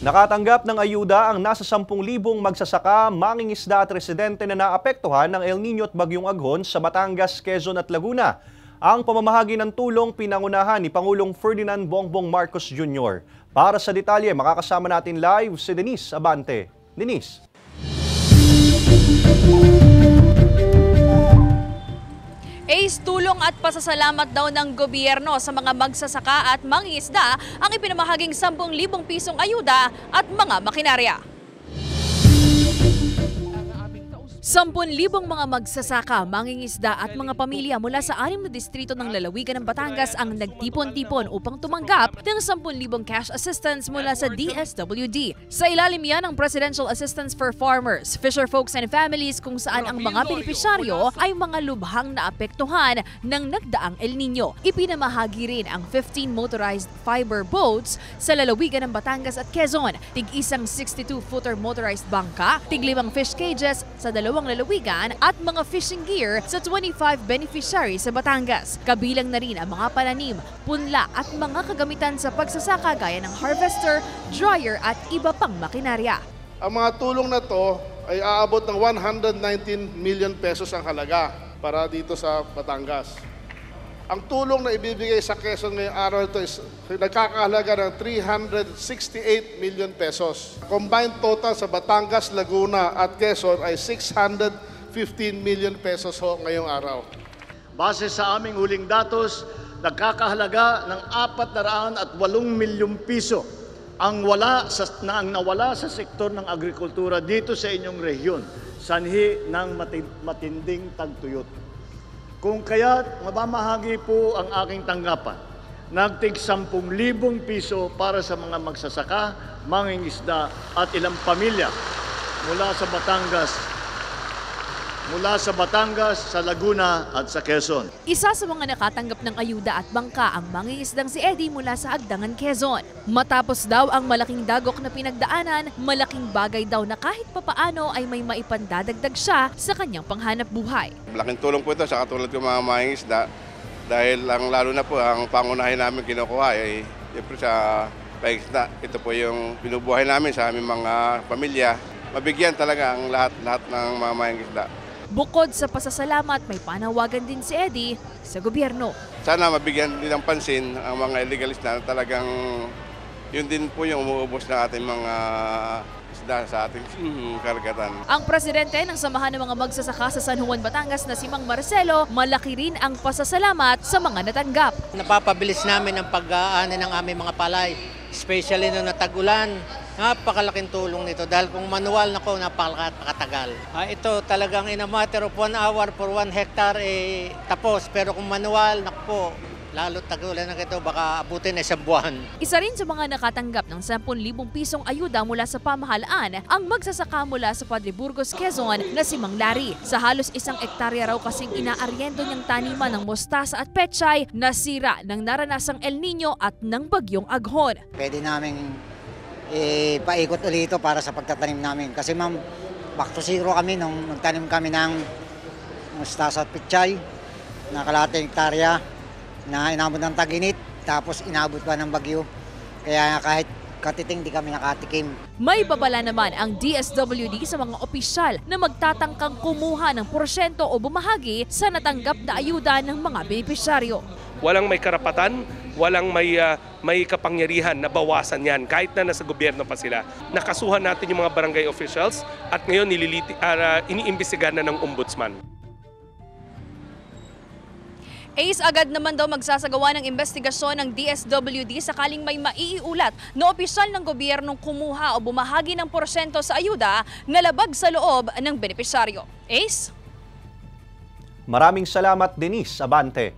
Nakatanggap ng ayuda ang nasa 10,000 magsasaka, mangingisda at residente na naapektuhan ng El Niño at Bagyong Aghon sa Batangas, Quezon at Laguna. Ang pamamahagi ng tulong pinangunahan ni Pangulong Ferdinand Bongbong Marcos Jr. Para sa detalye, makakasama natin live si Denise Abante. Denise. Tulong at pasasalamat daw ng gobyerno sa mga magsasaka at mangingisda ang ipinamahaging 10,000 pisong ayuda at mga makinarya. 10,000 mga magsasaka, mangingisda at mga pamilya mula sa 6 na distrito ng lalawigan ng Batangas ang nagtipon-tipon upang tumanggap ng 10,000 cash assistance mula sa DSWD. Sa ilalim yan ang Presidential Assistance for Farmers, Fisherfolks and Families kung saan ang mga benepisyaryo ay mga lubhang naapektuhan ng nagdaang El Niño. Ipinamahagi rin ang 15 motorized fiber boats sa lalawigan ng Batangas at Quezon, tig-isang 62-footer motorized bangka, tig-5 fish cages sa dalawang lalawigan at mga fishing gear sa 25 beneficiaries sa Batangas. Kabilang na rin ang mga pananim, punla at mga kagamitan sa pagsasaka gaya ng harvester, dryer at iba pang makinarya. Ang mga tulong na to ay aabot ng 119 million pesos ang halaga para dito sa Batangas. Ang tulong na ibibigay sa Quezon ngayong araw ito is nagkakahalaga ng 368 million pesos. Combined total sa Batangas, Laguna at Quezon ay 615 million pesos ho ngayong araw. Base sa aming huling datos, nagkakahalaga ng 408 milyong piso ang nawala sa sektor ng agrikultura dito sa inyong rehiyon, sanhi ng matinding tagtuyot. Kung kaya't mabamahagi po ang aking tanggapan, nagtig 10,000 piso para sa mga magsasaka, mangingisda at ilang pamilya mula sa Batangas, sa Laguna at sa Quezon. Isa sa mga nakatanggap ng ayuda at bangka ang mangingisdang si Eddie mula sa Agdangan, Quezon. Matapos daw ang malaking dagok na pinagdaanan, malaking bagay daw na kahit papaano ay may maipandadagdag siya sa kanyang panghanap buhay. Malaking tulong po ito sa katulad ng mga mangingisda dahil lalo na po ang pangunahin namin kinukuha ay siyempre sa pangingisda. Ito po yung pinubuhay namin sa aming mga pamilya. Mabigyan talaga ang lahat ng mga mangingisda. Bukod sa pasasalamat, may panawagan din si Eddie sa gobyerno. Sana mabigyan din ng pansin ang mga illegalista na talagang yun din po yung umuubos na ating mga isda sa ating karagatan. Ang presidente ng Samahan ng mga Magsasaka sa San Juan, Batangas na si Mang Marcelo, malaki rin ang pasasalamat sa mga natanggap. Napapabilis namin ang pag-aani ng aming mga palay, especially nung natag-ulan. Napakalaking tulong nito dahil kung manual napakatagal. Ito talagang in a matter of 1 hour for 1 hectare tapos. Pero kung manual, lalo tagulan na ito, baka abutin na 1 buwan. Isa rin sa mga nakatanggap ng 10,000 pisong ayuda mula sa pamahalaan ang magsasaka mula sa Padre Burgos, Quezon na si Mang Larry. Sa halos 1 hektarya raw kasing inaaryendo niyang taniman ng mostasa at pechay nasira ng naranasang El Niño at ng Bagyong Aghon. Pwede naming paikot ulit ito para sa pagtatanim namin. Kasi ma'am, back to zero kami nung nagtanim kami ng mustasa at pechay na kalahating hektarya na inabot ng tag-init tapos inabot pa ng bagyo. Kaya kahit katiting di kami nakatikim. May babala naman ang DSWD sa mga opisyal na magtatangkang kumuha ng porsyento o bumahagi sa natanggap na ayuda ng mga benepisyaryo. Walang may karapatan, walang may kapangyarihan na bawasan yan kahit na nasa gobyerno pa sila. Nakasuhan natin yung mga barangay officials at ngayon iniimbestigahan na ng ombudsman. Agad naman daw magsasagawa ng investigasyon ng DSWD sakaling may maiiulat na opisyal ng gobyernong kumuha o bumahagi ng porsyento sa ayuda na labag sa loob ng benepisyaryo. Maraming salamat, Denise Abante.